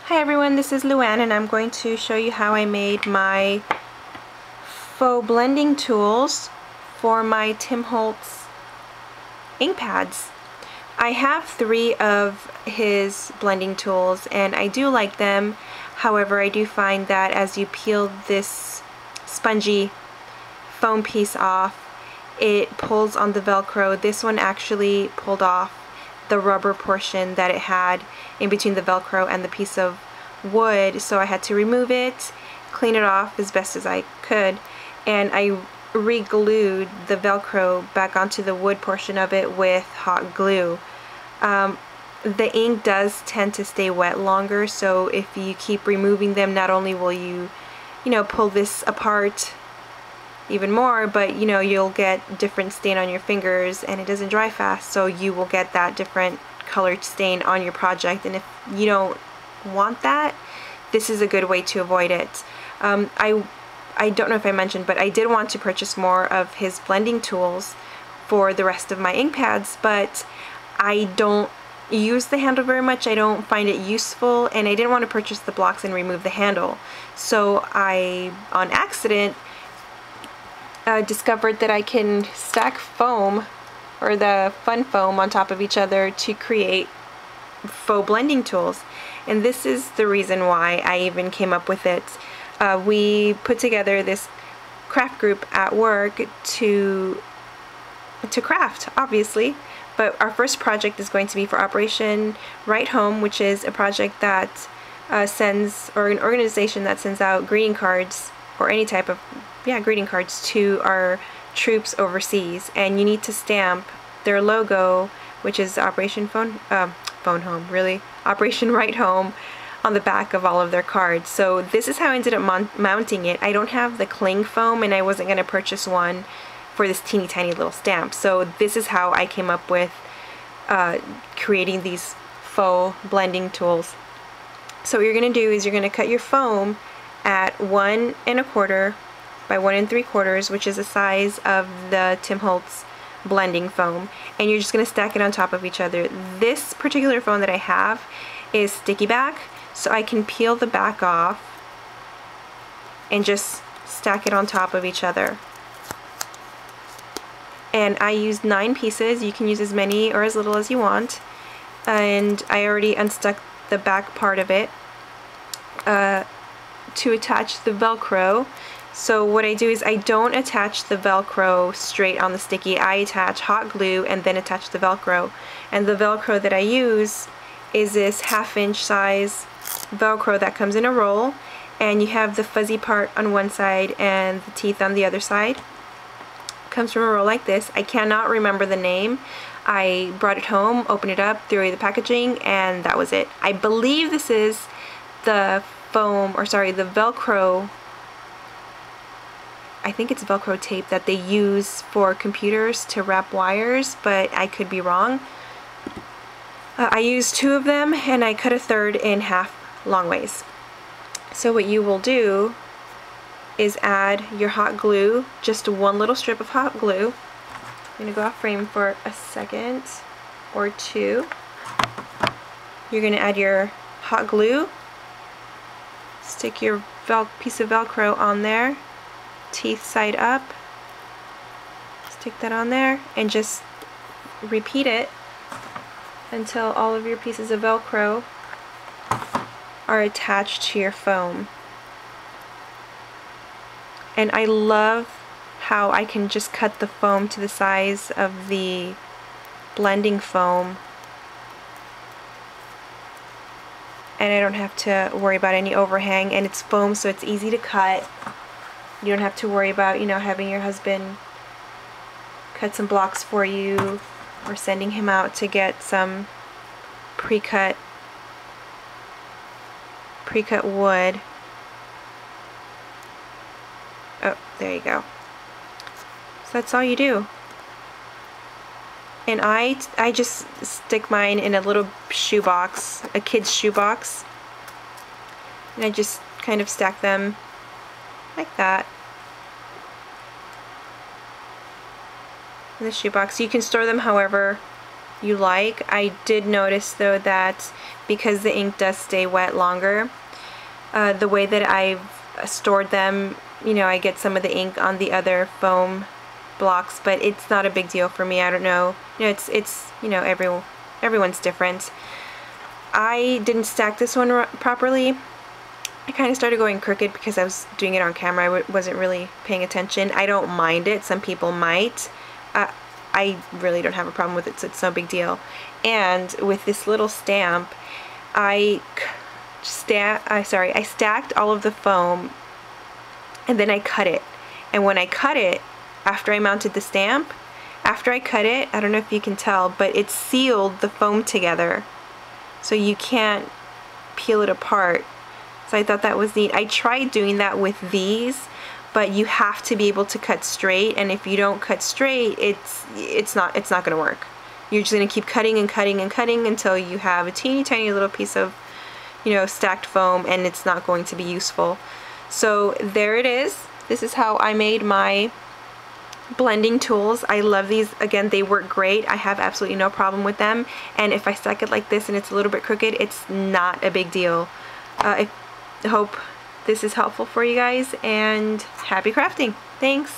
Hi everyone, this is Luann and I'm going to show you how I made my faux blending tools for my Tim Holtz ink pads. I have 3 of his blending tools and I do like them. However, I do find that as you peel this spongy foam piece off, it pulls on the Velcro. This one actually pulled off the rubber portion that it had in between the Velcro and the piece of wood, so I had to remove it, clean it off as best as I could, and I re-glued the Velcro back onto the wood portion of it with hot glue. The ink does tend to stay wet longer, so if you keep removing them, not only will you pull this apart even more, but you'll get different stain on your fingers and it doesn't dry fast, so you will get that different colored stain on your project, and if you don't want that, this is a good way to avoid it. I don't know if I mentioned, but I did want to purchase more of his blending tools for the rest of my ink pads, but I don't use the handle very much. I don't find it useful, and I didn't want to purchase the blocks and remove the handle, so I on accident discovered that I can stack foam, or the fun foam, on top of each other to create faux blending tools. And this is the reason why I even came up with it. We put together this craft group at work to craft, obviously, but our first project is going to be for Operation Right Home, which is a project that or an organization that sends out greeting cards, or any type of greeting cards, to our troops overseas, and you need to stamp their logo, which is Operation Operation Right Home, on the back of all of their cards. So this is how I ended up mounting it. I don't have the cling foam, and I wasn't going to purchase one for this teeny tiny little stamp. So this is how I came up with creating these faux blending tools. So what you're going to do is you're going to cut your foam at 1 1/4 by 1 3/4, which is the size of the Tim Holtz blending foam, and you're just going to stack it on top of each other. This particular foam that I have is sticky back, so I can peel the back off and just stack it on top of each other. And I used 9 pieces. You can use as many or as little as you want, and I already unstuck the back part of it to attach the Velcro. So what I do is I don't attach the Velcro straight on the sticky. I attach hot glue and then attach the Velcro. And the Velcro that I use is this 1/2 inch size Velcro that comes in a roll, and you have the fuzzy part on one side and the teeth on the other side. Comes from a roll like this. I cannot remember the name. I brought it home, opened it up, threw away the packaging, and that was it. I believe this is the the Velcro, I think it's Velcro tape that they use for computers to wrap wires, but I could be wrong. I used 2 of them, and I cut a third in half long ways. So what you will do is add your hot glue, just 1 little strip of hot glue. I'm going to go off frame for a second or 2. You're going to add your hot glue, stick your piece of Velcro on there, teeth side up, stick that on there, and just repeat it until all of your pieces of Velcro are attached to your foam. And I love how I can just cut the foam to the size of the blending foam, and I don't have to worry about any overhang, and it's foam, so it's easy to cut. You don't have to worry about having your husband cut some blocks for you, or sending him out to get some pre-cut wood. Oh, there you go. So that's all you do. And I just stick mine in a little shoebox, a kid's shoebox, and I just kind of stack them like that in the shoebox. You can store them however you like. I did notice though that because the ink does stay wet longer, the way that I've stored them, you know, I get some of the ink on the other foam blocks, but it's not a big deal for me. I don't know. You know, it's you know, everyone's different. I didn't stack this one properly. I kind of started going crooked because I was doing it on camera. I wasn't really paying attention. I don't mind it. Some people might. I really don't have a problem with it, so it's no big deal. And with this little stamp, I stacked all of the foam and then I cut it. And when I cut it, after I mounted the stamp, after I cut it, I don't know if you can tell, but it sealed the foam together, so you can't peel it apart. So I thought that was neat. I tried doing that with these, but you have to be able to cut straight, and if you don't cut straight, it's not going to work. You're just going to keep cutting and cutting and cutting until you have a teeny tiny little piece of, you know, stacked foam, and it's not going to be useful. So there it is. This is how I made my blending tools. I love these. Again, they work great. I have absolutely no problem with them, and if I stack it like this and it's a little bit crooked, it's not a big deal. I hope this is helpful for you guys, and happy crafting. Thanks.